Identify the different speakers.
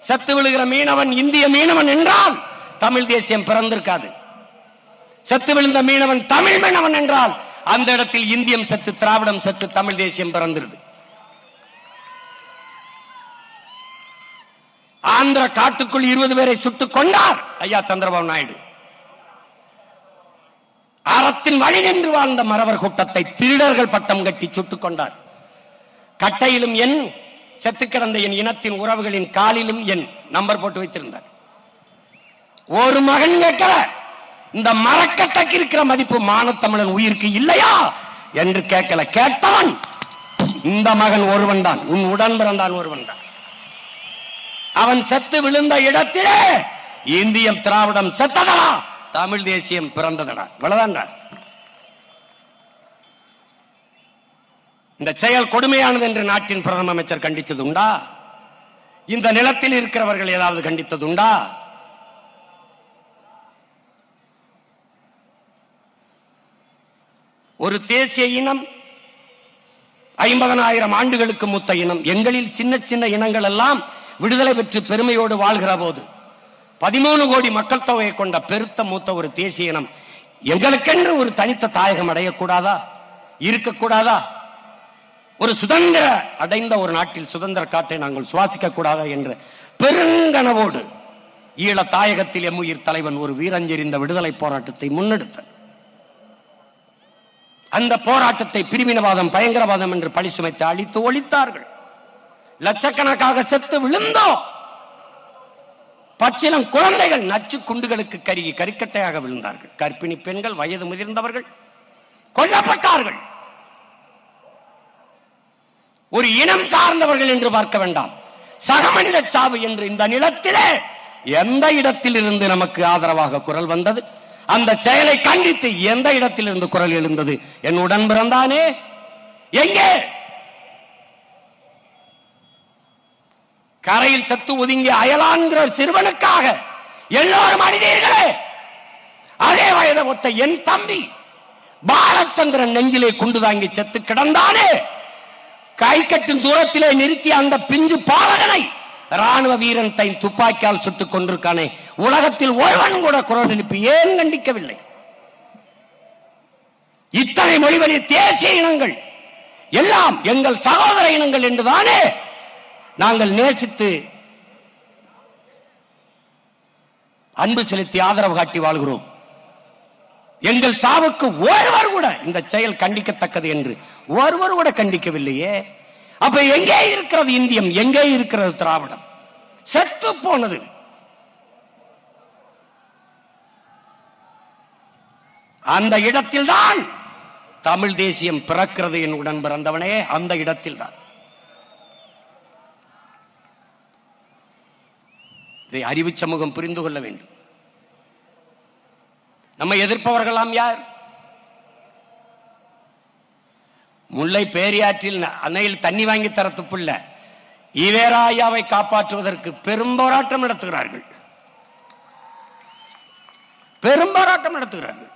Speaker 1: செத்து விழுகிற மீனவன் இந்திய மீனவன் என்றால் தமிழ் தேசியம் பிறந்திருக்காது. செத்து விழுந்த மீனவன் தமிழ் மீனவன் என்றால் அந்த இடத்தில் இந்தியம் செத்து, திராவிடம் செத்து, தமிழ் தேசியம் பிறந்திருது. ஆந்திர காட்டுக்குள் 20 பேரை சுட்டுக் கொண்டார் ஐயா சந்திரபாபு நாயுடு. அறத்தின் வழி நின்று வாழ்ந்த மறவர் கூட்டத்தை திருடர்கள் பட்டம் கட்டி சுட்டுக் கொண்டார். கட்டையிலும் என், செத்து கிடந்த என் இனத்தின் உறவுகளின் காலிலும் என் நம்பர் போட்டு வைத்திருந்தார். ஒரு மகன் கேட்கல, இந்த மரக்கட்டைக்கு இருக்கிற மதிப்பு மானத்தமிழன் உயிருக்கு இல்லையா என்று கேட்கல. கேட்டவன் இந்த மகன் ஒருவன் தான், உன் உடன் பிறந்தான் ஒருவன் தான். அவன் செத்து விழுந்த இடத்திலே இந்தியம் திராவிடம் செத்ததா, தமிழ் தேசியம் பிறந்ததடா. இவ்வளவுதான்டா. இந்த செயல் கொடுமையானது என்று நாட்டின் பிரதம அமைச்சர் கண்டித்தது உண்டா? இந்த நிலத்தில் இருக்கிறவர்கள் ஏதாவது கண்டித்தது உண்டா? ஒரு தேசிய இனம் 50,000 ஆண்டுகளுக்கு மூத்த இனம். எங்களில் சின்ன சின்ன இனங்கள் எல்லாம் விடுதலை பெற்று பெருமையோடு வாழ்கிற போது 13 கோடி மக்கள் தொகையை கொண்ட பெருத்த மூத்த ஒரு தேசிய இனம் எங்களுக்கென்று ஒரு தனித்த தாயகம் அடையக்கூடாதா, இருக்கக்கூடாதா? ஒரு சுதந்திர அடைந்த ஒரு நாட்டில் சுதந்திர காற்றை நாங்கள் சுவாசிக்க கூடாதா என்ற பெருங்கனவோடு ஈழ தாயகத்தில் எம்முயிர் தலைவன் ஒரு வீரஞ்செறிந்த விடுதலை போராட்டத்தை முன்னெடுத்தார். அந்த போராட்டத்தை பிரிவினவாதம், பயங்கரவாதம் என்று பழி சுமைத்து அழித்து ஒழித்தார்கள். லட்சக்கணக்காக செத்து விழுந்தோம். பச்சிலம் குழந்தைகள் நச்சு குண்டுகளுக்கு கருகி கரிக்கட்டையாக விழுந்தார்கள். கர்ப்பிணி பெண்கள், வயது முதிர்ந்தவர்கள் கொல்லப்பட்டார்கள். ஒரு இனம் சார்ந்தவர்கள் என்று பார்க்க வேண்டாம், சக மனித சாவு என்று இந்த நிலத்திலே எந்த இடத்தில் இருந்து நமக்கு ஆதரவாக குரல் வந்தது, அந்த செயலை கண்டித்து எந்த இடத்தில் இருந்து குரல் எழுந்தது? என் உடன் பிறந்தானே எங்கே? கரையில் சத்து ஒதுங்கி அயலான்கிற சிறுவனுக்காக எல்லோரும் அணிதீர்களே. அதே வயதை ஒத்த என் தம்பி பாலச்சந்திரன் நெஞ்சிலே குண்டு தாங்கி செத்து கிடந்தானே. கை கட்டும் தூரத்திலே நிறுத்திய அந்த பிஞ்சு பாலகனை ராணுவ வீரன் தன் துப்பாக்கியால் சுட்டுக் கொண்டிருக்கானே. உலகத்தில் ஒருவன் கூட குரல் எழுப்பி ஏன் கண்டிக்கவில்லை? இத்தனை மொழிவழி தேசிய இனங்கள் எல்லாம் எங்கள் சகோதர இனங்கள் என்றுதானே நாங்கள் நேசித்து அன்பு செலுத்தி ஆதரவு காட்டி வாழ்கிறோம். எங்கள் சாவுக்கு ஒருவர் கூட இந்த செயல் கண்டிக்கத்தக்கது என்று ஒருவர் கூட கண்டிக்கவில்லையே. அப்ப எங்கே இருக்கிறது இந்தியம், எங்கே இருக்கிறது திராவிடம்? செத்து போனது. அந்த இடத்தில் தான் தமிழ் தேசியம் பிறக்கிறது. என் உடன் பிறந்தவனே, அந்த இடத்தில் தான். இதை அறிவு சமூகம் புரிந்து கொள்ள வேண்டும். நம்ம எதிர்ப்பவர்களாம் யார்? முல்லை பேரியாற்றில் அன்னையில் தண்ணி வாங்கி தர துப்புள்ள ஈவேராயாவை காப்பாற்றுவதற்கு பெரும் போராட்டம் நடத்துகிறார்கள். பெரும் போராட்டம் நடத்துகிறார்கள்.